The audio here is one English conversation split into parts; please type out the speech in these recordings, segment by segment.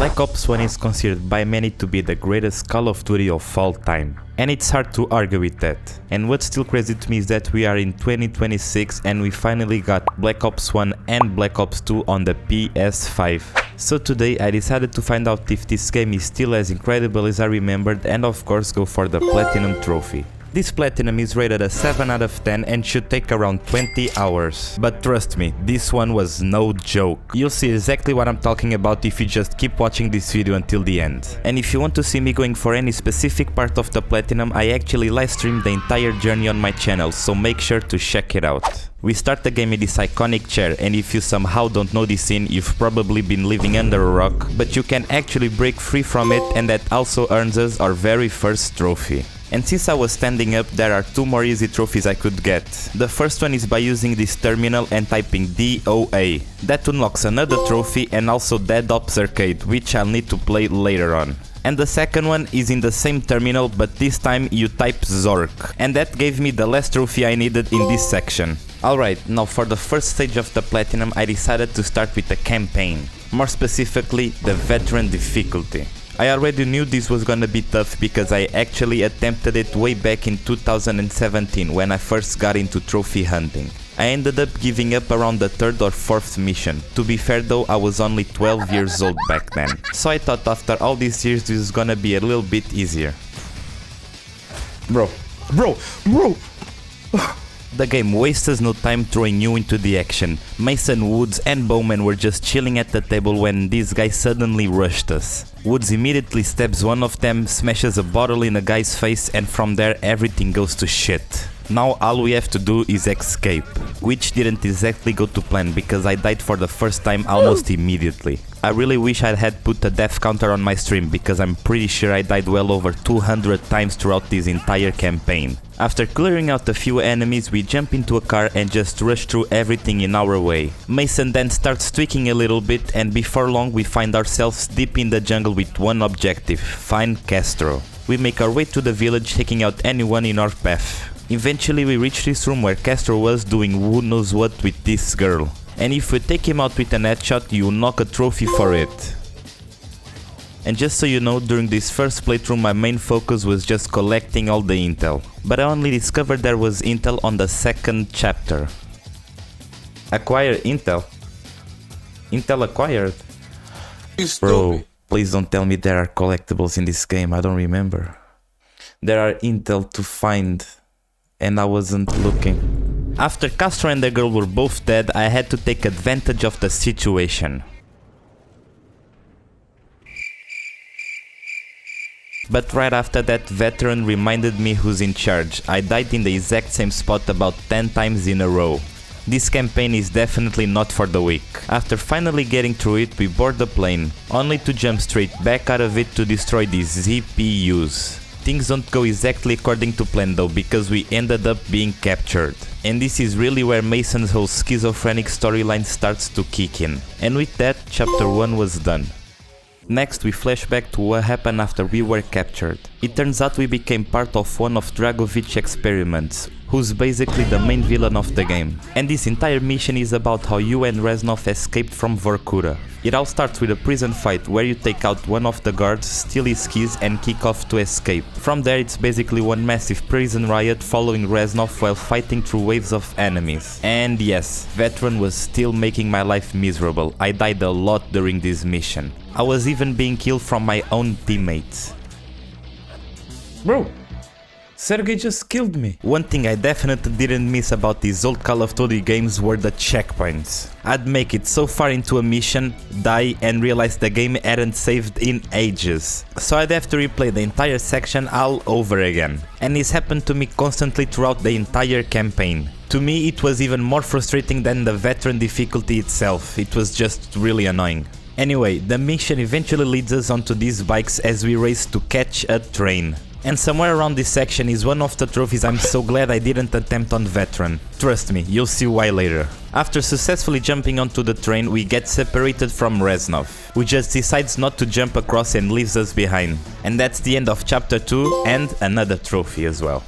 Black Ops 1 is considered by many to be the greatest Call of Duty of all time. And it's hard to argue with that. And what's still crazy to me is that we are in 2026 and we finally got Black Ops 1 and Black Ops 2 on the PS5. So today I decided to find out if this game is still as incredible as I remembered and of course go for the Platinum Trophy. This Platinum is rated a 7 out of 10 and should take around 20 hours. But trust me, this one was no joke. You'll see exactly what I'm talking about if you just keep watching this video until the end. And if you want to see me going for any specific part of the Platinum, I actually live streamed the entire journey on my channel, so make sure to check it out. We start the game in this iconic chair, and if you somehow don't know this scene, you've probably been living under a rock, but you can actually break free from it, and that also earns us our very first trophy. And since I was standing up, there are two more easy trophies I could get. The first one is by using this terminal and typing DOA. That unlocks another trophy and also Dead Ops Arcade, which I'll need to play later on. And the second one is in the same terminal, but this time you type Zork. And that gave me the last trophy I needed in this section. Alright, now for the first stage of the Platinum I decided to start with the campaign. More specifically, the Veteran difficulty. I already knew this was gonna be tough because I actually attempted it way back in 2017 when I first got into trophy hunting. I ended up giving up around the 3rd or 4th mission. To be fair though, I was only 12 years old back then. So I thought after all these years this is gonna be a little bit easier. Bro. The game wastes no time throwing you into the action. Mason, Woods and Bowman were just chilling at the table when this guy suddenly rushed us. Woods immediately stabs one of them, smashes a bottle in a guy's face, and from there everything goes to shit. Now all we have to do is escape, which didn't exactly go to plan because I died for the first time almost immediately. I really wish I had put a death counter on my stream because I'm pretty sure I died well over 200 times throughout this entire campaign. After clearing out a few enemies, we jump into a car and just rush through everything in our way. Mason then starts tweaking a little bit and before long we find ourselves deep in the jungle with one objective: find Castro. We make our way to the village, taking out anyone in our path. Eventually we reach this room where Castro was doing who knows what with this girl. And if we take him out with an headshot, you unlock a trophy for it. And just so you know, during this first playthrough my main focus was just collecting all the intel. But I only discovered there was intel on the second chapter. Acquire intel? Intel acquired? Bro, please don't tell me there are collectibles in this game, I don't remember. There are intel to find. And I wasn't looking. After Castro and the girl were both dead, I had to take advantage of the situation. But right after that, Veteran reminded me who's in charge. I died in the exact same spot about 10 times in a row. This campaign is definitely not for the weak. After finally getting through it, we board the plane, only to jump straight back out of it to destroy these ZPUs. Things don't go exactly according to plan though, because we ended up being captured. And this is really where Mason's whole schizophrenic storyline starts to kick in. And with that, chapter 1 was done. Next we flash back to what happened after we were captured. It turns out we became part of one of Dragovich's experiments, who's basically the main villain of the game. And this entire mission is about how you and Reznov escaped from Vorkuta. It all starts with a prison fight where you take out one of the guards, steal his keys and kick off to escape. From there it's basically one massive prison riot following Reznov while fighting through waves of enemies. And yes, Veteran was still making my life miserable. I died a lot during this mission. I was even being killed from my own teammates. Bro, Sergey just killed me. One thing I definitely didn't miss about these old Call of Duty games were the checkpoints. I'd make it so far into a mission, die and realize the game hadn't saved in ages. So I'd have to replay the entire section all over again. And this happened to me constantly throughout the entire campaign. To me it was even more frustrating than the Veteran difficulty itself. It was just really annoying. Anyway, the mission eventually leads us onto these bikes as we race to catch a train. And somewhere around this section is one of the trophies I'm so glad I didn't attempt on Veteran. Trust me, you'll see why later. After successfully jumping onto the train, we get separated from Reznov, who just decides not to jump across and leaves us behind. And that's the end of chapter 2 and another trophy as well.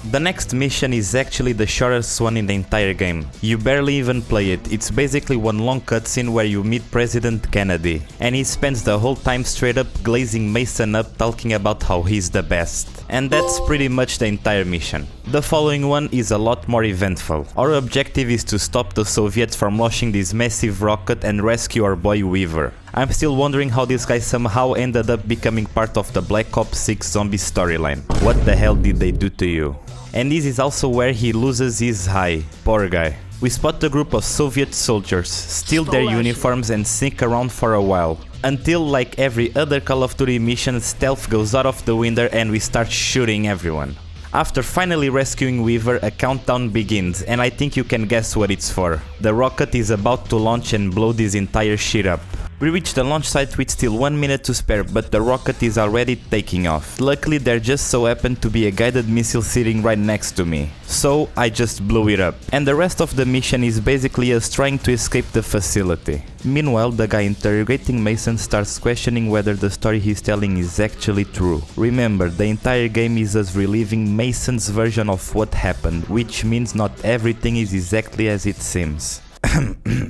The next mission is actually the shortest one in the entire game. You barely even play it, it's basically one long cutscene where you meet President Kennedy, and he spends the whole time straight up glazing Mason up talking about how he's the best. And that's pretty much the entire mission. The following one is a lot more eventful. Our objective is to stop the Soviets from launching this massive rocket and rescue our boy Weaver. I'm still wondering how this guy somehow ended up becoming part of the Black Ops 6 zombie storyline. What the hell did they do to you? And this is also where he loses his eye. Poor guy. We spot a group of Soviet soldiers, steal their uniforms and sneak around for a while. Until, like every other Call of Duty mission, stealth goes out of the window and we start shooting everyone. After finally rescuing Weaver, a countdown begins, and I think you can guess what it's for. The rocket is about to launch and blow this entire shit up. We reach the launch site with still 1 minute to spare, but the rocket is already taking off. Luckily, there just so happened to be a guided missile sitting right next to me, so I just blew it up. And the rest of the mission is basically us trying to escape the facility. Meanwhile, the guy interrogating Mason starts questioning whether the story he's telling is actually true. Remember, the entire game is us reliving Mason's version of what happened, which means not everything is exactly as it seems.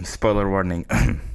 Spoiler warning.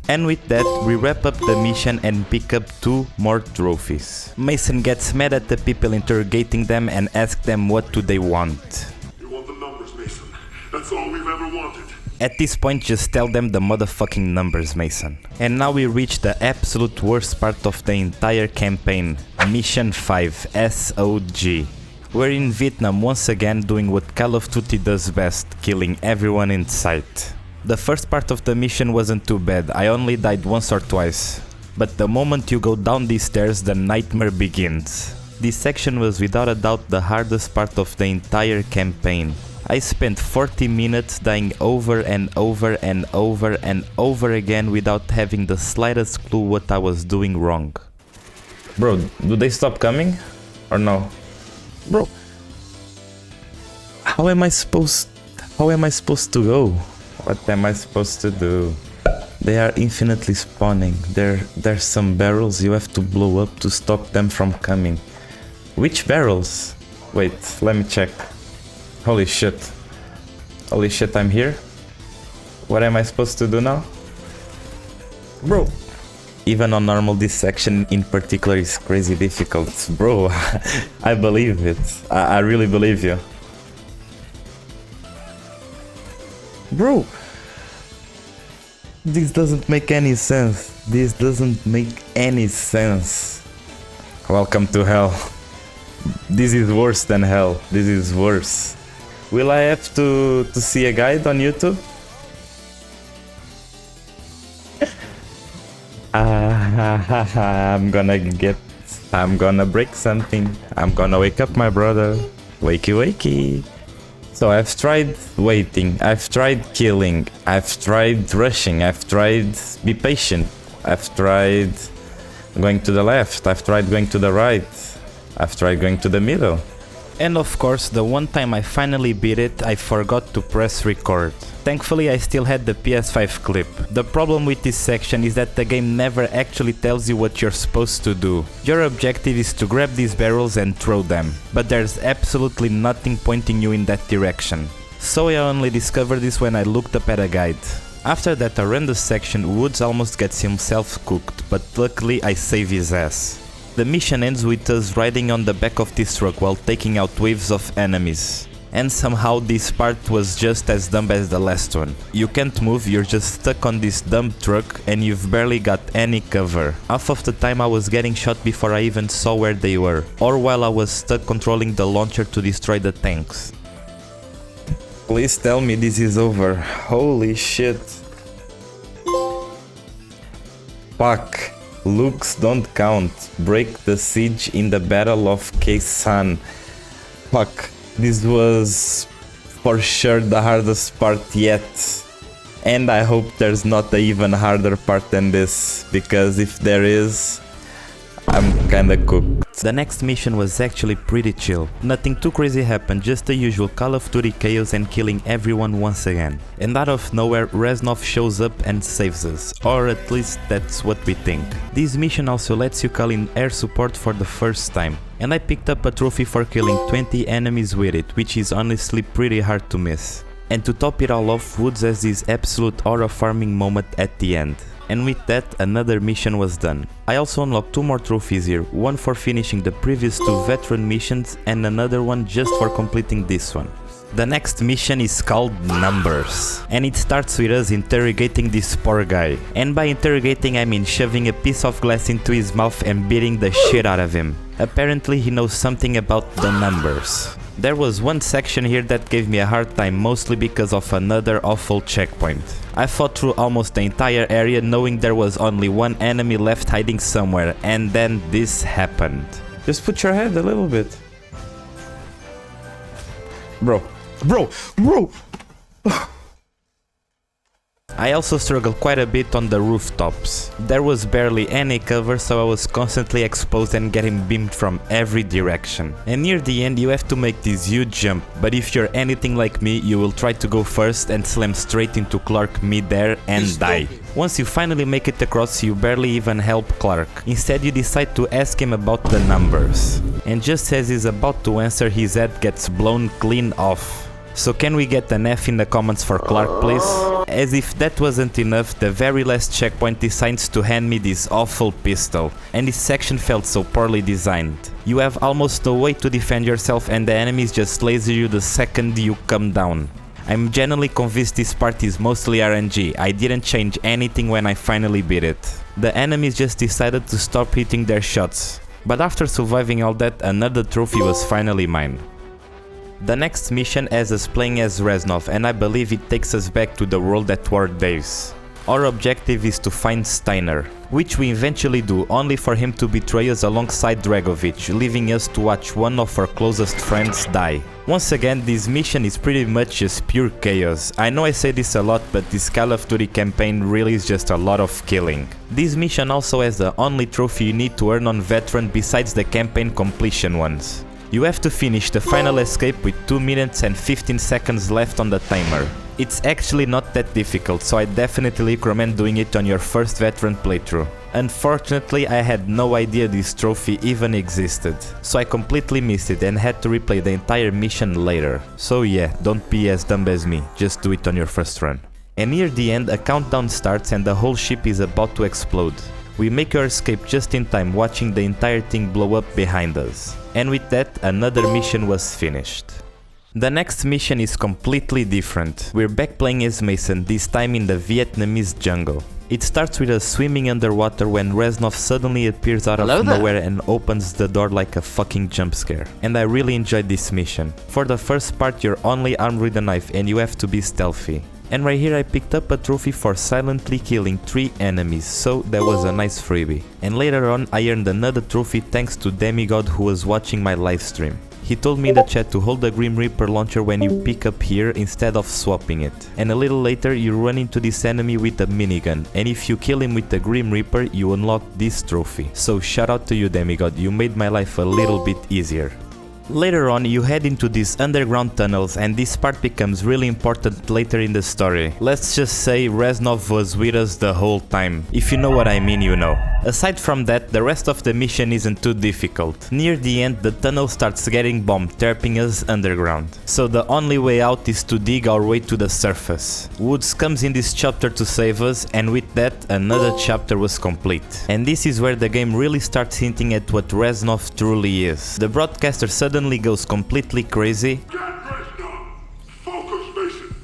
And with that, we wrap up the mission and pick up 2 more trophies. Mason gets mad at the people interrogating them and asks them what do they want. You want the numbers, Mason. That's all we've ever wanted. At this point, just tell them the motherfucking numbers, Mason. And now we reach the absolute worst part of the entire campaign. Mission 5, SOG. We're in Vietnam once again doing what Call of Duty does best, killing everyone in sight. The first part of the mission wasn't too bad, I only died once or twice. But the moment you go down these stairs, the nightmare begins. This section was without a doubt the hardest part of the entire campaign. I spent 40 minutes dying over and over and over and over again without having the slightest clue what I was doing wrong. Bro, do they stop coming? Or no? Bro, how am I supposed to go? What am I supposed to do? They are infinitely spawning. There's some barrels you have to blow up to stop them from coming. Which barrels? Wait, let me check. Holy shit. Holy shit, I'm here? What am I supposed to do now? Bro! Even on normal, this section in particular is crazy difficult. Bro, I believe it. I really believe you. Bro, this doesn't make any sense. This doesn't make any sense. Welcome to hell. This is worse than hell. This is worse. Will I have to see a guide on YouTube? I'm gonna break something. I'm gonna wake up my brother. Wakey wakey. So I've tried waiting, I've tried killing, I've tried rushing, I've tried be patient, I've tried going to the left, I've tried going to the right, I've tried going to the middle. And of course, the one time I finally beat it, I forgot to press record. Thankfully, I still had the PS5 clip. The problem with this section is that the game never actually tells you what you're supposed to do. Your objective is to grab these barrels and throw them, but there's absolutely nothing pointing you in that direction. So I only discovered this when I looked up at a guide. After that horrendous section, Woods almost gets himself cooked, but luckily I save his ass. The mission ends with us riding on the back of this truck while taking out waves of enemies. And somehow this part was just as dumb as the last one. You can't move, you're just stuck on this dumb truck and you've barely got any cover. Half of the time I was getting shot before I even saw where they were, or while I was stuck controlling the launcher to destroy the tanks. Please tell me this is over. Holy shit. Fuck. Looks don't count. Break the siege in the Battle of Khe-Sanh. Fuck. This was for sure the hardest part yet. And I hope there's not an even harder part than this, because if there is, I'm kinda cooked. The next mission was actually pretty chill. Nothing too crazy happened, just the usual Call of Duty chaos and killing everyone once again. And out of nowhere, Reznov shows up and saves us, or at least that's what we think. This mission also lets you call in air support for the first time. And I picked up a trophy for killing 20 enemies with it, which is honestly pretty hard to miss. And to top it all off, Woods has this absolute aura farming moment at the end. And with that, another mission was done. I also unlocked 2 more trophies here, one for finishing the previous 2 veteran missions and another one just for completing this one. The next mission is called Numbers, and it starts with us interrogating this poor guy. And by interrogating I mean shoving a piece of glass into his mouth and beating the shit out of him. Apparently he knows something about the numbers. There was one section here that gave me a hard time, mostly because of another awful checkpoint. I fought through almost the entire area knowing there was only one enemy left hiding somewhere, and then this happened. Just put your head a little bit. Bro. I also struggled quite a bit on the rooftops. There was barely any cover, so I was constantly exposed and getting beamed from every direction. And near the end you have to make this huge jump, but if you're anything like me, you will try to go first and slam straight into Clark mid-air and die. Once you finally make it across, you barely even help Clark. Instead you decide to ask him about the numbers. And just as he's about to answer, his head gets blown clean off. So can we get an F in the comments for Clark, please? As if that wasn't enough, the very last checkpoint decides to hand me this awful pistol, and this section felt so poorly designed. You have almost no way to defend yourself and the enemies just laser you the second you come down. I'm genuinely convinced this part is mostly RNG, I didn't change anything when I finally beat it. The enemies just decided to stop hitting their shots. But after surviving all that, another trophy was finally mine. The next mission has us playing as Reznov, and I believe it takes us back to the world at war days. Our objective is to find Steiner, which we eventually do, only for him to betray us alongside Dragovich, leaving us to watch one of our closest friends die. Once again, this mission is pretty much just pure chaos. I know I say this a lot, but this Call of Duty campaign really is just a lot of killing. This mission also has the only trophy you need to earn on veteran besides the campaign completion ones. You have to finish the final escape with 2 minutes and 15 seconds left on the timer. It's actually not that difficult, so I definitely recommend doing it on your first veteran playthrough. Unfortunately, I had no idea this trophy even existed, so I completely missed it and had to replay the entire mission later. So yeah, don't be as dumb as me, just do it on your first run. And near the end, a countdown starts and the whole ship is about to explode. We make our escape just in time, watching the entire thing blow up behind us. And with that, another mission was finished. The next mission is completely different. We're back playing as Mason, this time in the Vietnamese jungle. It starts with us swimming underwater when Reznov suddenly appears out of nowhere and opens the door like a fucking jump scare. And I really enjoyed this mission. For the first part, you're only armed with a knife and you have to be stealthy. And right here I picked up a trophy for silently killing 3 enemies, so that was a nice freebie. And later on I earned another trophy thanks to Demigod, who was watching my livestream. He told me in the chat to hold the Grim Reaper launcher when you pick up here instead of swapping it. And a little later you run into this enemy with a minigun, and if you kill him with the Grim Reaper you unlock this trophy. So shout out to you Demigod, you made my life a little bit easier. Later on you head into these underground tunnels, and this part becomes really important later in the story. Let's just say Reznov was with us the whole time. If you know what I mean, you know. Aside from that, the rest of the mission isn't too difficult. Near the end the tunnel starts getting bombed, trapping us underground. So the only way out is to dig our way to the surface. Woods comes in this chapter to save us, and with that another chapter was complete. And this is where the game really starts hinting at what Reznov truly is. The broadcaster suddenly goes completely crazy. Get Reznov! Focus, Mason!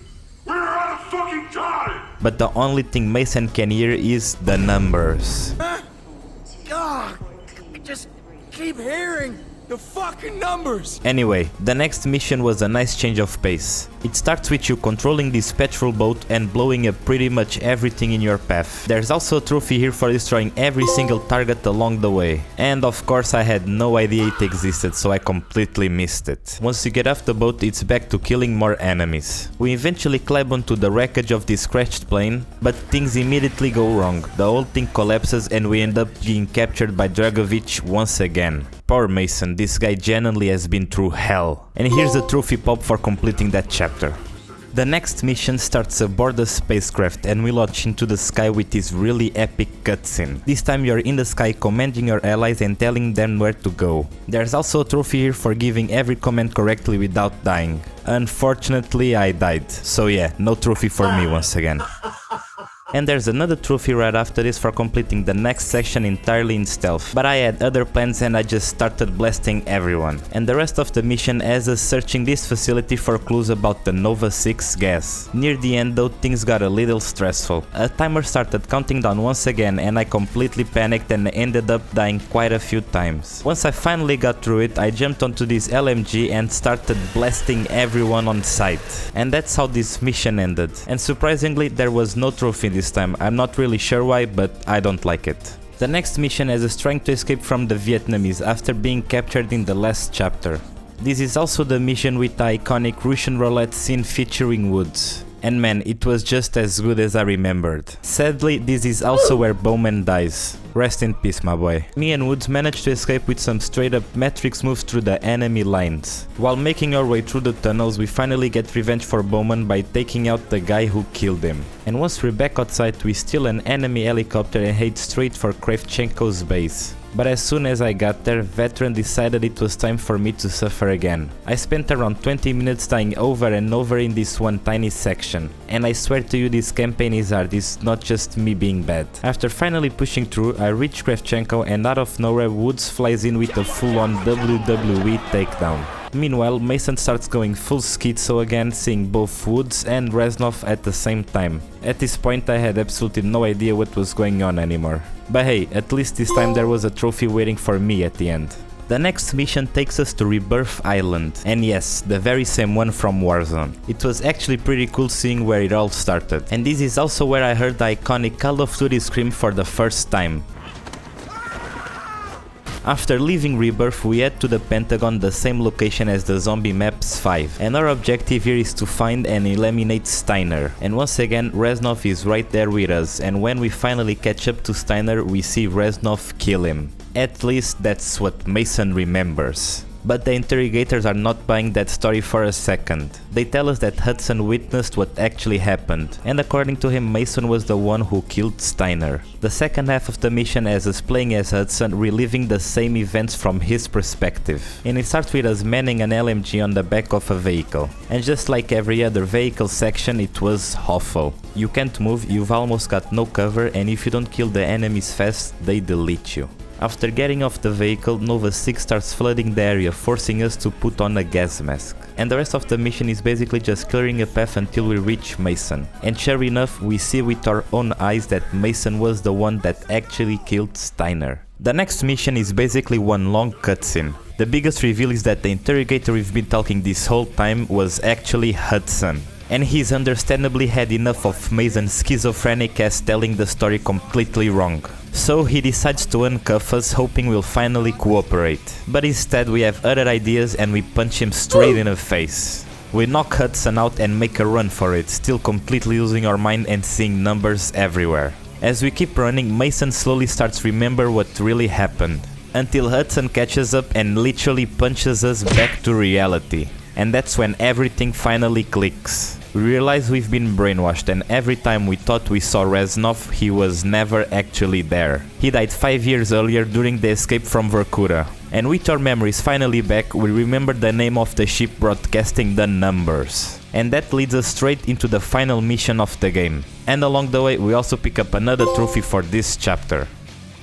We're out of fucking time! But the only thing Mason can hear is the numbers. God, I just keep hearing The fucking numbers! Anyway, the next mission was a nice change of pace. It starts with you controlling this petrol boat and blowing up pretty much everything in your path. There's also a trophy here for destroying every single target along the way. And of course I had no idea it existed, so I completely missed it. Once you get off the boat, it's back to killing more enemies. We eventually climb onto the wreckage of this crashed plane, but things immediately go wrong. The whole thing collapses and we end up being captured by Dragovich once again. Poor Mason, this guy genuinely has been through hell. And here's a trophy pop for completing that chapter. The next mission starts aboard a spacecraft and we launch into the sky with this really epic cutscene. This time you're in the sky commanding your allies and telling them where to go. There's also a trophy here for giving every command correctly without dying. Unfortunately I died, so yeah, no trophy for me once again. And there's another trophy right after this for completing the next section entirely in stealth, but I had other plans and I just started blasting everyone. And the rest of the mission has us searching this facility for clues about the Nova 6 gas. Near the end though, things got a little stressful. A timer started counting down once again and I completely panicked and ended up dying quite a few times. Once I finally got through it, I jumped onto this LMG and started blasting everyone on sight. And that's how this mission ended. And surprisingly, there was no trophy this time. I'm not really sure why, but I don't like it. The next mission has us trying to escape from the Vietnamese after being captured in the last chapter. This is also the mission with the iconic Russian roulette scene featuring Woods. And man, it was just as good as I remembered. Sadly, this is also where Bowman dies. Rest in peace, my boy. Me and Woods managed to escape with some straight up Matrix moves through the enemy lines. While making our way through the tunnels, we finally get revenge for Bowman by taking out the guy who killed him. And once we're back outside, we steal an enemy helicopter and head straight for Kravchenko's base. But as soon as I got there, Veteran decided it was time for me to suffer again. I spent around 20 minutes dying over and over in this one tiny section. And I swear to you, this campaign is hard, it's not just me being bad. After finally pushing through, I reach Kravchenko and out of nowhere Woods flies in with a full-on WWE takedown. Meanwhile, Mason starts going full schizo again, seeing both Woods and Reznov at the same time. At this point I had absolutely no idea what was going on anymore. But hey, at least this time there was a trophy waiting for me at the end. The next mission takes us to Rebirth Island, and yes, the very same one from Warzone. It was actually pretty cool seeing where it all started, and this is also where I heard the iconic Call of Duty scream for the first time. After leaving Rebirth, we head to the Pentagon, the same location as the zombie maps 5, and our objective here is to find and eliminate Steiner. And once again, Reznov is right there with us, and when we finally catch up to Steiner, we see Reznov kill him. At least that's what Mason remembers. But the interrogators are not buying that story for a second. They tell us that Hudson witnessed what actually happened, and according to him, Mason was the one who killed Steiner. The second half of the mission has us playing as Hudson, reliving the same events from his perspective. And it starts with us manning an LMG on the back of a vehicle. And just like every other vehicle section, it was awful. You can't move, you've almost got no cover, and if you don't kill the enemies fast, they delete you. After getting off the vehicle, Nova 6 starts flooding the area, forcing us to put on a gas mask. And the rest of the mission is basically just clearing a path until we reach Mason. And sure enough, we see with our own eyes that Mason was the one that actually killed Steiner. The next mission is basically one long cutscene. The biggest reveal is that the interrogator we've been talking this whole time was actually Hudson. And he's understandably had enough of Mason's schizophrenic ass telling the story completely wrong. So he decides to uncuff us, hoping we'll finally cooperate. But instead we have other ideas and we punch him straight in the face. We knock Hudson out and make a run for it, still completely losing our mind and seeing numbers everywhere. As we keep running, Mason slowly starts to remember what really happened. Until Hudson catches up and literally punches us back to reality. And that's when everything finally clicks. We realize we've been brainwashed, and every time we thought we saw Reznov, he was never actually there. He died 5 years earlier during the escape from Vorkuta. And with our memories finally back, we remember the name of the ship broadcasting the numbers. And that leads us straight into the final mission of the game. And along the way, we also pick up another trophy for this chapter.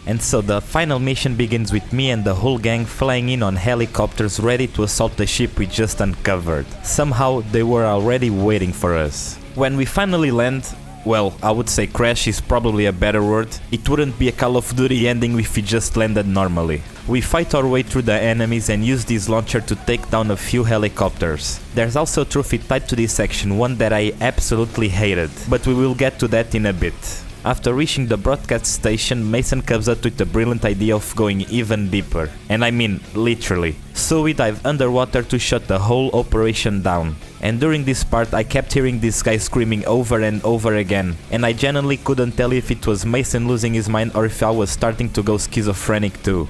And so the final mission begins with me and the whole gang flying in on helicopters ready to assault the ship we just uncovered. Somehow they were already waiting for us. When we finally land, Well, I would say crash is probably a better word. It wouldn't be a Call of Duty ending if we just landed normally. We fight our way through the enemies and use this launcher to take down a few helicopters. There's also a trophy tied to this section, one that I absolutely hated, but we will get to that in a bit. After reaching the broadcast station, Mason comes up with the brilliant idea of going even deeper. And I mean, literally. So we dive underwater to shut the whole operation down. And during this part I kept hearing this guy screaming over and over again. And I genuinely couldn't tell if it was Mason losing his mind or if I was starting to go schizophrenic too.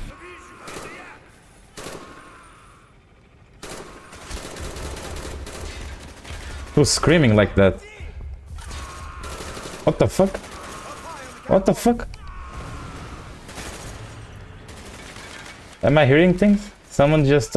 Who's screaming like that? What the fuck? What the fuck? Am I hearing things? Someone just...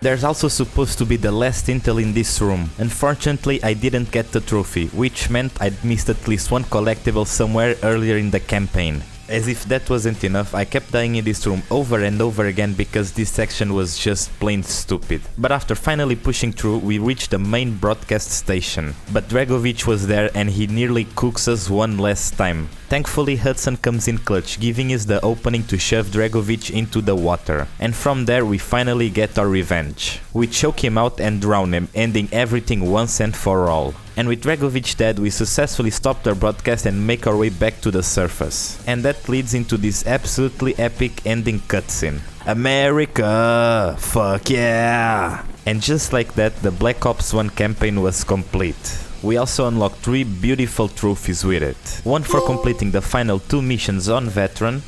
There's also supposed to be the last intel in this room. Unfortunately, I didn't get the trophy, which meant I'd missed at least one collectible somewhere earlier in the campaign. As if that wasn't enough, I kept dying in this room over and over again because this section was just plain stupid. But after finally pushing through, we reached the main broadcast station. But Dragovich was there and he nearly cooks us one last time. Thankfully, Hudson comes in clutch, giving us the opening to shove Dragovich into the water. And from there we finally get our revenge. We choke him out and drown him, ending everything once and for all. And with Dragovich dead, we successfully stop our broadcast and make our way back to the surface. And that leads into this absolutely epic ending cutscene. America! Fuck yeah! And just like that, the Black Ops 1 campaign was complete. We also unlocked 3 beautiful trophies with it. One for completing the final 2 missions on Veteran,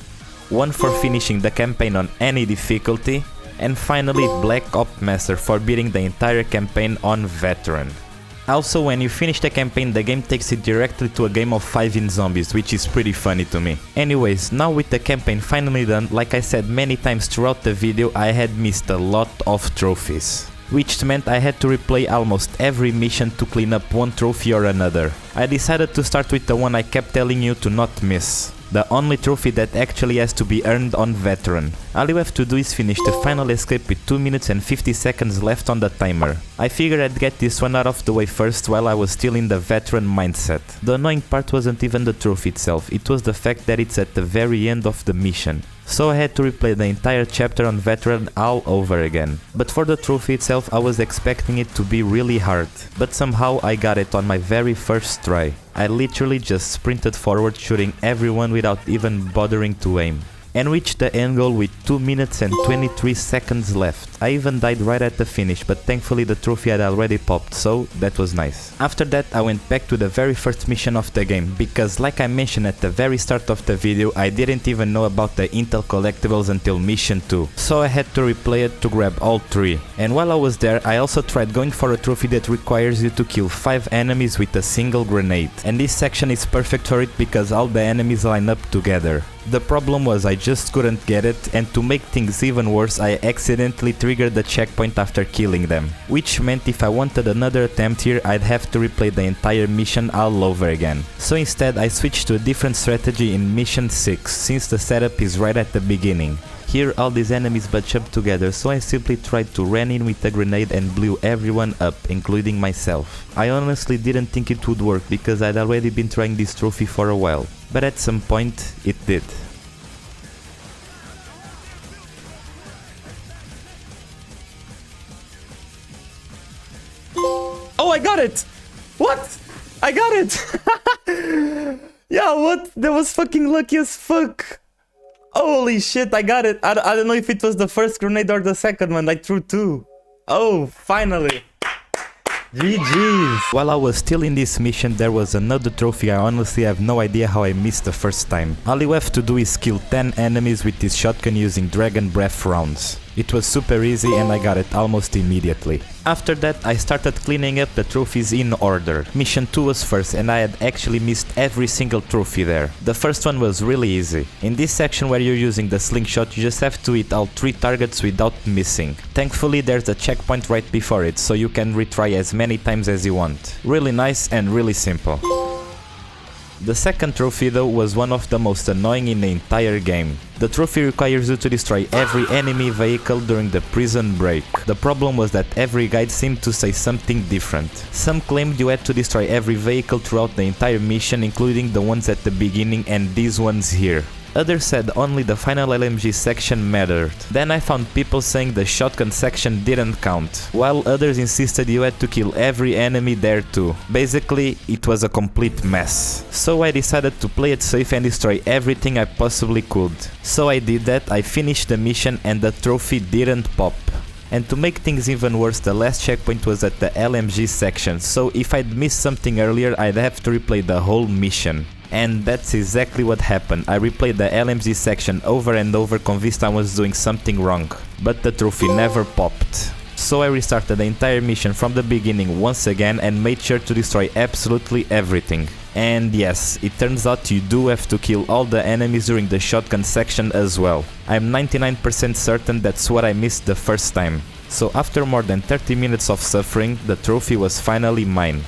one for finishing the campaign on any difficulty, and finally Black Ops Master for beating the entire campaign on Veteran. Also, when you finish the campaign, the game takes you directly to a game of 5 in zombies, which is pretty funny to me. Anyways, now with the campaign finally done, like I said many times throughout the video, I had missed a lot of trophies. Which meant I had to replay almost every mission to clean up one trophy or another. I decided to start with the one I kept telling you to not miss. The only trophy that actually has to be earned on Veteran. All you have to do is finish the final escape with 2 minutes and 50 seconds left on the timer. I figured I'd get this one out of the way first while I was still in the Veteran mindset. The annoying part wasn't even the trophy itself, it was the fact that it's at the very end of the mission. So I had to replay the entire chapter on Veteran all over again. But for the trophy itself, I was expecting it to be really hard. But somehow I got it on my very first try. I literally just sprinted forward, shooting everyone without even bothering to aim. And reached the end goal with 2 minutes and 23 seconds left. I even died right at the finish, but thankfully the trophy had already popped, so that was nice. After that I went back to the very first mission of the game, because like I mentioned at the very start of the video, I didn't even know about the Intel collectibles until mission 2. So I had to replay it to grab all 3. And while I was there, I also tried going for a trophy that requires you to kill 5 enemies with a single grenade. And this section is perfect for it because all the enemies line up together. The problem was I just couldn't get it, and to make things even worse, I accidentally triggered the checkpoint after killing them. Which meant if I wanted another attempt here, I'd have to replay the entire mission all over again. So instead I switched to a different strategy in mission 6, since the setup is right at the beginning. Here all these enemies bunch up together, so I simply tried to run in with a grenade and blew everyone up, including myself. I honestly didn't think it would work because I'd already been trying this trophy for a while, but at some point it did. Oh, I got it! What? I got it! Yeah, what? That was fucking lucky as fuck! Holy shit, I got it! I don't know if it was the first grenade or the second one, I threw 2. Oh, finally! GG's! While I was still in this mission, there was another trophy I honestly have no idea how I missed the first time. All you have to do is kill 10 enemies with this shotgun using Dragon Breath rounds. It was super easy and I got it almost immediately. After that I started cleaning up the trophies in order. Mission 2 was first and I had actually missed every single trophy there. The first one was really easy. In this section where you're using the slingshot, you just have to hit all 3 targets without missing. Thankfully there's a checkpoint right before it, so you can retry as many times as you want. Really nice and really simple. The second trophy though was one of the most annoying in the entire game. The trophy requires you to destroy every enemy vehicle during the prison break. The problem was that every guide seemed to say something different. Some claimed you had to destroy every vehicle throughout the entire mission, including the ones at the beginning and these ones here. Others said only the final LMG section mattered. Then I found people saying the shotgun section didn't count, while others insisted you had to kill every enemy there too. Basically, it was a complete mess. So I decided to play it safe and destroy everything I possibly could. So I did that, I finished the mission and the trophy didn't pop. And to make things even worse, the last checkpoint was at the LMG section, so if I'd missed something earlier, I'd have to replay the whole mission. And that's exactly what happened. I replayed the LMG section over and over, convinced I was doing something wrong. But the trophy never popped. So I restarted the entire mission from the beginning once again and made sure to destroy absolutely everything. And yes, it turns out you do have to kill all the enemies during the shotgun section as well. I'm 99% certain that's what I missed the first time. So after more than 30 minutes of suffering, the trophy was finally mine.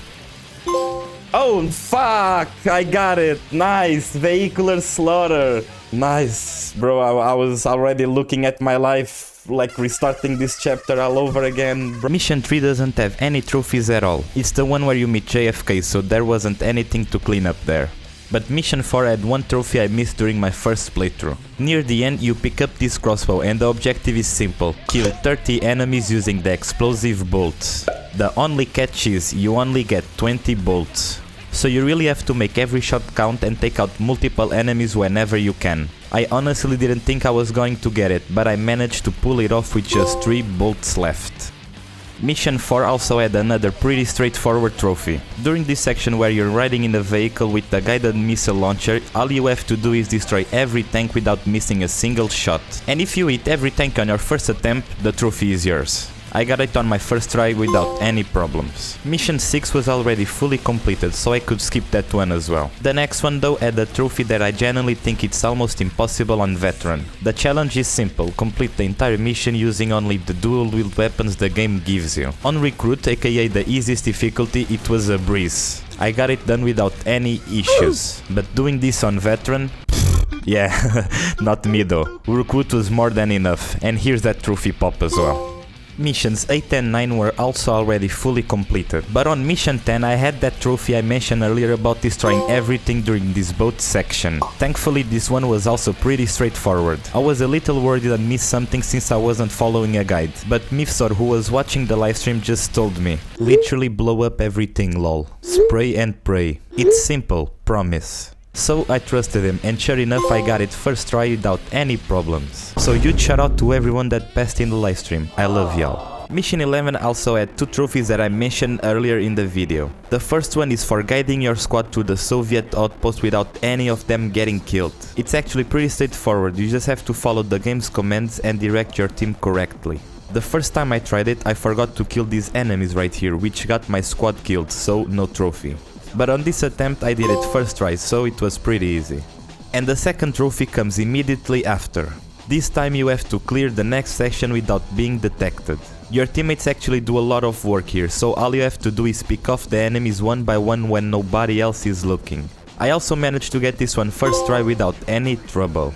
Oh fuck, I got it. Nice, vehicular slaughter. Nice, bro. I was already looking at my life, like restarting this chapter all over again. Mission 3 doesn't have any trophies at all. It's the one where you meet JFK, so there wasn't anything to clean up there. But Mission 4 had one trophy I missed during my first playthrough. Near the end you pick up this crossbow and the objective is simple: kill 30 enemies using the explosive bolts. The only catch is you only get 20 bolts. So you really have to make every shot count and take out multiple enemies whenever you can. I honestly didn't think I was going to get it, but I managed to pull it off with just 3 bolts left. Mission 4 also had another pretty straightforward trophy. During this section where you're riding in a vehicle with a guided missile launcher, all you have to do is destroy every tank without missing a single shot. And if you hit every tank on your first attempt, the trophy is yours. I got it on my first try without any problems. Mission 6 was already fully completed, so I could skip that one as well. The next one though had a trophy that I genuinely think it's almost impossible on Veteran. The challenge is simple: complete the entire mission using only the dual wield weapons the game gives you. On Recruit, aka the easiest difficulty, it was a breeze. I got it done without any issues. But doing this on Veteran? Yeah, not me though. Recruit was more than enough, and here's that trophy pop as well. Missions 8 and 9 were also already fully completed, but on Mission 10 I had that trophy I mentioned earlier about destroying everything during this boat section. Thankfully this one was also pretty straightforward. I was a little worried I missed something since I wasn't following a guide, but Mifsor, who was watching the livestream, just told me: literally blow up everything, lol. Spray and pray. It's simple, promise. So I trusted him, and sure enough I got it first try without any problems. So huge shout out to everyone that passed in the livestream, I love y'all. Mission 11 also had 2 trophies that I mentioned earlier in the video. The first one is for guiding your squad to the Soviet outpost without any of them getting killed. It's actually pretty straightforward, you just have to follow the game's commands and direct your team correctly. The first time I tried it, I forgot to kill these enemies right here, which got my squad killed, so no trophy. But on this attempt I did it first try, so it was pretty easy. And the second trophy comes immediately after. This time you have to clear the next section without being detected. Your teammates actually do a lot of work here, so all you have to do is pick off the enemies one by one when nobody else is looking. I also managed to get this one first try without any trouble.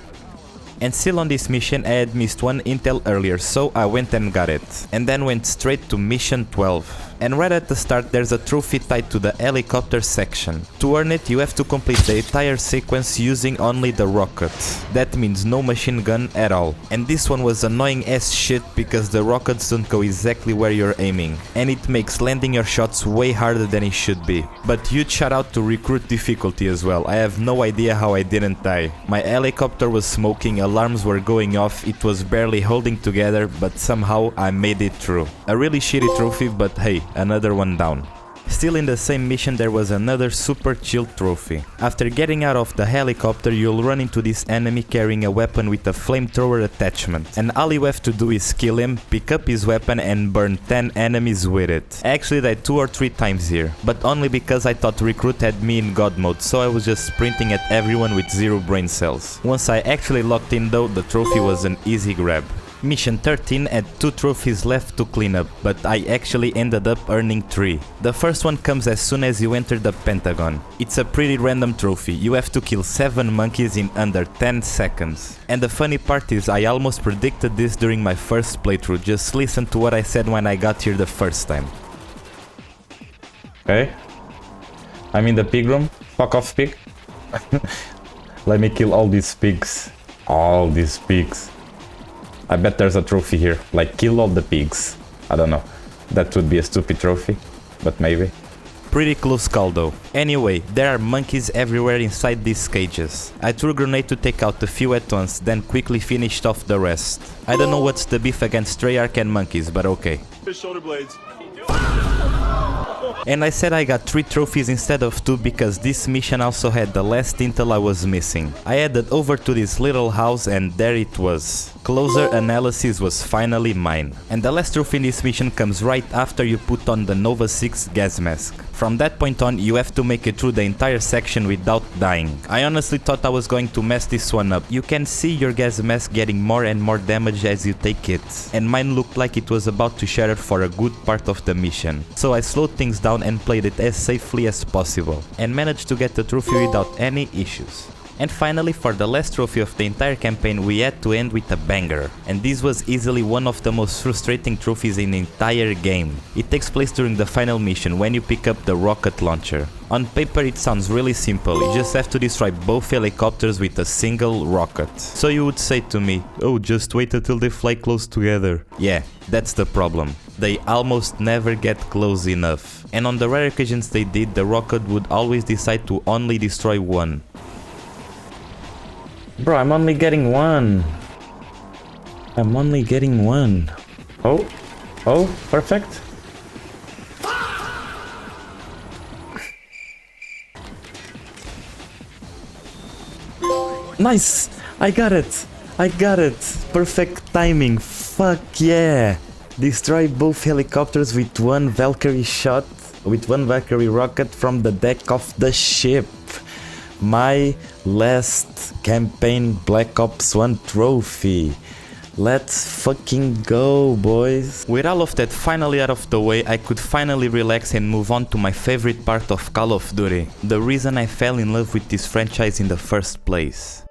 And still on this mission I had missed one intel earlier, so I went and got it. And then went straight to Mission 12. And right at the start there's a trophy tied to the helicopter section. To earn it you have to complete the entire sequence using only the rockets. That means no machine gun at all. And this one was annoying as shit because the rockets don't go exactly where you're aiming. And it makes landing your shots way harder than it should be. But huge shout out to Recruit difficulty as well. I have no idea how I didn't die. My helicopter was smoking, alarms were going off, it was barely holding together, but somehow I made it through. A really shitty trophy, but hey, another one down. Still in the same mission there was another super chill trophy. After getting out of the helicopter you'll run into this enemy carrying a weapon with a flamethrower attachment. And all you have to do is kill him, pick up his weapon and burn 10 enemies with it. I actually died 2 or 3 times here, but only because I thought Recruit had me in God mode, so I was just sprinting at everyone with 0 brain cells. Once I actually locked in though, the trophy was an easy grab. Mission 13 had 2 trophies left to clean up, but I actually ended up earning 3. The first one comes as soon as you enter the Pentagon. It's a pretty random trophy, you have to kill 7 monkeys in under 10 seconds. And the funny part is I almost predicted this during my first playthrough, just listen to what I said when I got here the first time. Okay. I'm in the pig room. Fuck off, pig. Let me kill all these pigs. All these pigs. I bet there's a trophy here. Like, kill all the pigs. I don't know. That would be a stupid trophy. But maybe. Pretty close call though. Anyway, there are monkeys everywhere inside these cages. I threw a grenade to take out a few at once, then quickly finished off the rest. I don't know what's the beef against Treyarch and monkeys, but okay. His shoulder blades. And I said I got 3 trophies instead of 2 because this mission also had the last intel I was missing. I headed over to this little house and there it was. Closer analysis was finally mine. And the last trophy in this mission comes right after you put on the Nova 6 gas mask. From that point on, you have to make it through the entire section without dying. I honestly thought I was going to mess this one up. You can see your gas mask getting more and more damage as you take hits. And mine looked like it was about to shatter for a good part of the mission. So I slowed things down and played it as safely as possible. And managed to get the trophy without any issues. And finally, for the last trophy of the entire campaign, we had to end with a banger. And this was easily one of the most frustrating trophies in the entire game. It takes place during the final mission, when you pick up the rocket launcher. On paper it sounds really simple, you just have to destroy both helicopters with a single rocket. So you would say to me, oh, just wait until they fly close together. Yeah, that's the problem. They almost never get close enough. And on the rare occasions they did, the rocket would always decide to only destroy one. Bro, I'm only getting 1. I'm only getting 1. Oh, perfect. Nice! I got it! I got it! Perfect timing! Fuck yeah! Destroy both helicopters with 1 Valkyrie shot, with 1 Valkyrie rocket from the deck of the ship. My last campaign Black Ops 1 trophy. Let's fucking go, boys. With all of that finally out of the way, I could finally relax and move on to my favorite part of Call of Duty. The reason I fell in love with this franchise in the first place.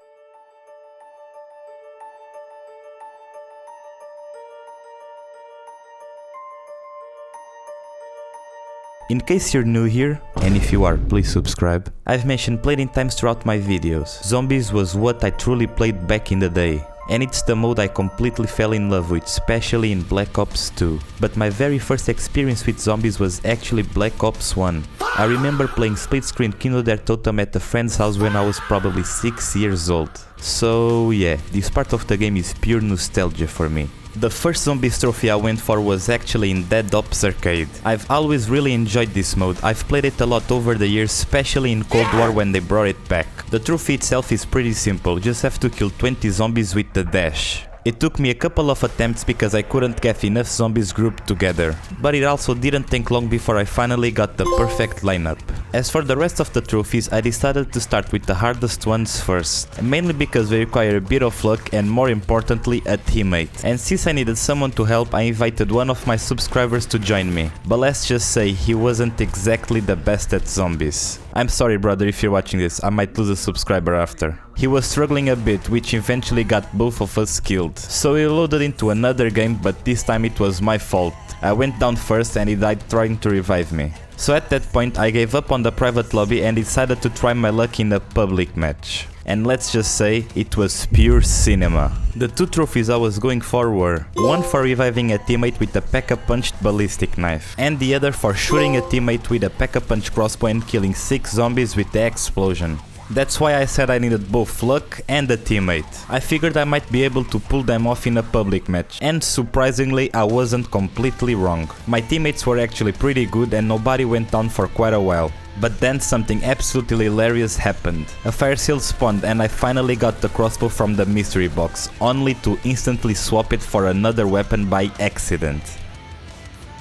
In case you're new here, and if you are, please subscribe, I've mentioned playing times throughout my videos. Zombies was what I truly played back in the day. And it's the mode I completely fell in love with, especially in Black Ops 2. But my very first experience with zombies was actually Black Ops 1. I remember playing split screen Kino der Totem at a friend's house when I was probably 6 years old. So yeah, this part of the game is pure nostalgia for me. The first Zombies trophy I went for was actually in Dead Ops Arcade. I've always really enjoyed this mode, I've played it a lot over the years, especially in Cold War when they brought it back. The trophy itself is pretty simple, just have to kill 20 zombies with the dash. It took me a couple of attempts because I couldn't get enough zombies grouped together, but it also didn't take long before I finally got the perfect lineup. As for the rest of the trophies, I decided to start with the hardest ones first, mainly because they require a bit of luck and more importantly a teammate. And since I needed someone to help, I invited one of my subscribers to join me, but let's just say he wasn't exactly the best at zombies. I'm sorry brother if you're watching this, I might lose a subscriber after. He was struggling a bit, which eventually got both of us killed. So we loaded into another game, but this time it was my fault. I went down first and he died trying to revive me. So at that point I gave up on the private lobby and decided to try my luck in a public match. And let's just say, it was pure cinema. The 2 trophies I was going for were, one for reviving a teammate with a Pack-a-Punched ballistic knife, and the other for shooting a teammate with a Pack-a-Punch crossbow and killing 6 zombies with the explosion. That's why I said I needed both luck and a teammate. I figured I might be able to pull them off in a public match, and surprisingly I wasn't completely wrong. My teammates were actually pretty good and nobody went down for quite a while. But then something absolutely hilarious happened. A fire seal spawned and I finally got the crossbow from the mystery box, only to instantly swap it for another weapon by accident.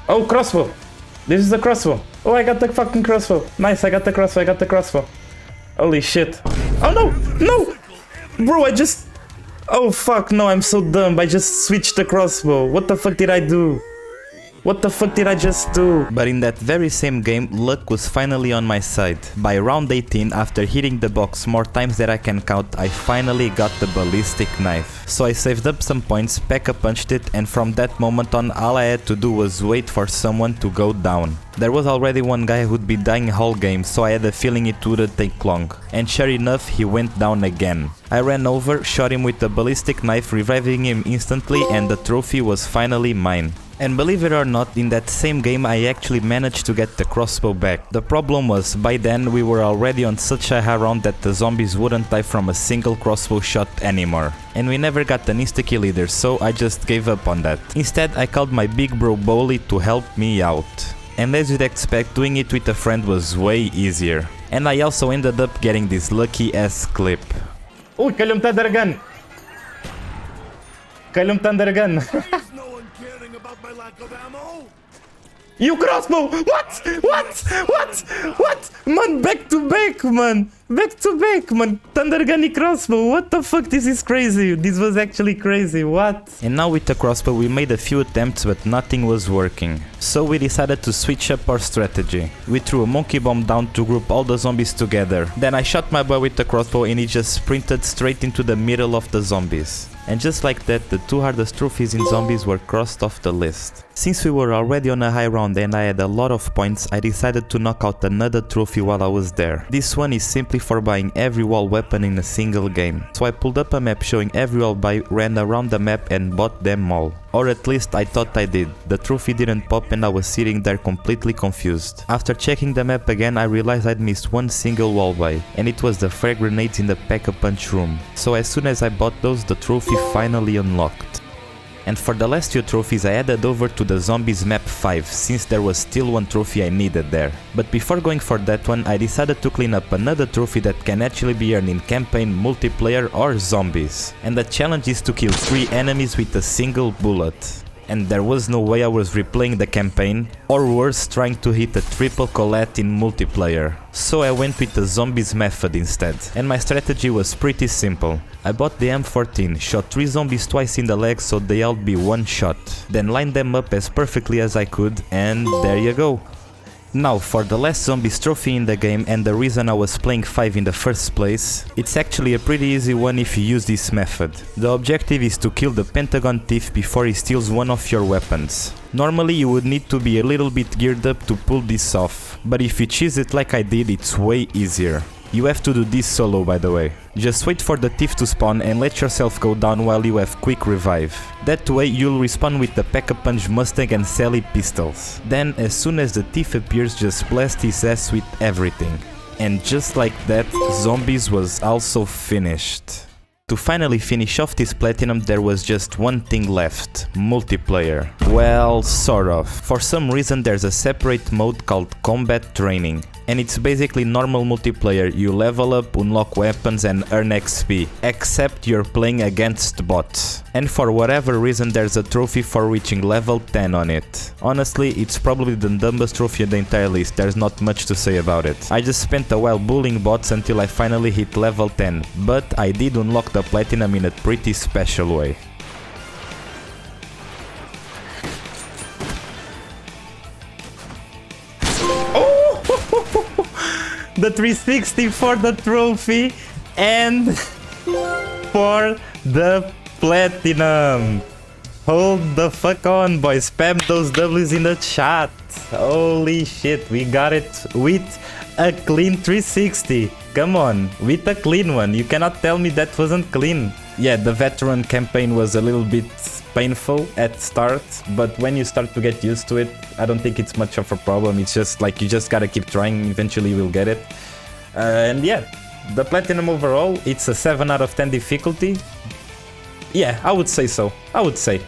Oh, crossbow! This is the crossbow! Oh, I got the fucking crossbow! Nice, I got the crossbow, Holy shit. Oh no! No! Bro, Oh fuck, no, I'm so dumb. I just switched the crossbow. What the fuck did I do? What the fuck did I just do? But in that very same game, luck was finally on my side. By round 18, after hitting the box more times than I can count, I finally got the ballistic knife. So I saved up some points, P.E.K.K.A.punched it, and from that moment on, all I had to do was wait for someone to go down. There was already one guy who'd be dying whole game, so I had a feeling it wouldn't take long. And sure enough, he went down again. I ran over, shot him with the ballistic knife, reviving him instantly, and the trophy was finally mine. And believe it or not, in that same game I actually managed to get the crossbow back. The problem was, by then we were already on such a high round that the zombies wouldn't die from a single crossbow shot anymore. And we never got an insta-kill either, so I just gave up on that. Instead, I called my big bro Bowley to help me out. And as you'd expect, doing it with a friend was way easier. And I also ended up getting this lucky ass clip. Uy, calhou-me Thunder Gun! Calhou-me Thunder Gun! You crossbow! What? What? What? What? Man, back to back, man! Back to back, man! Thunder Gun e crossbow! What the fuck? This is crazy! This was actually crazy, what? And now with the crossbow we made a few attempts but nothing was working. So we decided to switch up our strategy. We threw a monkey bomb down to group all the zombies together. Then I shot my boy with the crossbow and he just sprinted straight into the middle of the zombies. And just like that, the 2 hardest trophies in zombies were crossed off the list. Since we were already on a high round and I had a lot of points, I decided to knock out another trophy while I was there. This one is simply for buying every wall weapon in a single game. So I pulled up a map showing every wall buy, ran around the map and bought them all. Or at least I thought I did. The trophy didn't pop and I was sitting there completely confused. After checking the map again, I realized I'd missed one single wall buy, and it was the frag grenades in the P.E.K.K.A.punch room. So as soon as I bought those, the trophy finally unlocked. And for the last few trophies I added over to the zombies map 5, since there was still one trophy I needed there. But before going for that one, I decided to clean up another trophy that can actually be earned in campaign, multiplayer or zombies. And the challenge is to kill 3 enemies with a single bullet. And there was no way I was replaying the campaign, or worse, trying to hit a triple collat in multiplayer. So I went with the zombies method instead, and my strategy was pretty simple. I bought the M14, shot 3 zombies twice in the leg so they all be one shot, then lined them up as perfectly as I could, and there you go. Now for the last zombies trophy in the game and the reason I was playing 5 in the first place, it's actually a pretty easy one if you use this method. The objective is to kill the Pentagon thief before he steals one of your weapons. Normally you would need to be a little bit geared up to pull this off, but if you choose it like I did, it's way easier. You have to do this solo, by the way. Just wait for the thief to spawn and let yourself go down while you have quick revive. That way you'll respawn with the P.E.K.K.A.punch Mustang and Sally pistols. Then as soon as the thief appears, just blast his ass with everything. And just like that, zombies was also finished. To finally finish off this platinum, there was just one thing left: multiplayer. Well, sort of. For some reason there's a separate mode called combat training. And it's basically normal multiplayer. You level up, unlock weapons and earn XP. Except you're playing against bots. And for whatever reason there's a trophy for reaching level 10 on it. Honestly, it's probably the dumbest trophy in the entire list. There's not much to say about it. I just spent a while bullying bots until I finally hit level 10. But I did unlock the platinum in a pretty special way. The 360 for the trophy and for the platinum. Hold the fuck on, boys. Spam those W's in the chat. Holy shit, we got it with a clean 360. Come on, with a clean one. You cannot tell me that wasn't clean. Yeah, the veteran campaign was a little bit painful at start, but when you start to get used to it, I don't think it's much of a problem. It's just like you just gotta keep trying, eventually you'll get it. And yeah, the platinum overall, it's a 7 out of 10 difficulty. Yeah, I would say so. I would say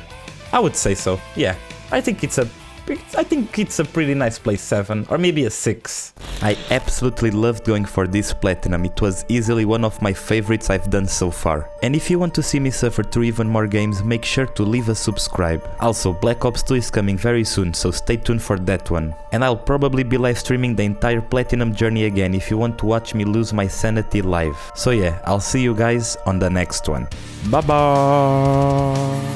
so. Yeah, I think it's a I think it's a pretty nice place 7 or maybe a 6. I absolutely loved going for this platinum, it was easily one of my favorites I've done so far. And if you want to see me suffer through even more games, make sure to leave a subscribe. Also, Black Ops 2 is coming very soon, so stay tuned for that one. And I'll probably be live streaming the entire platinum journey again if you want to watch me lose my sanity live. So yeah, I'll see you guys on the next one. Bye bye!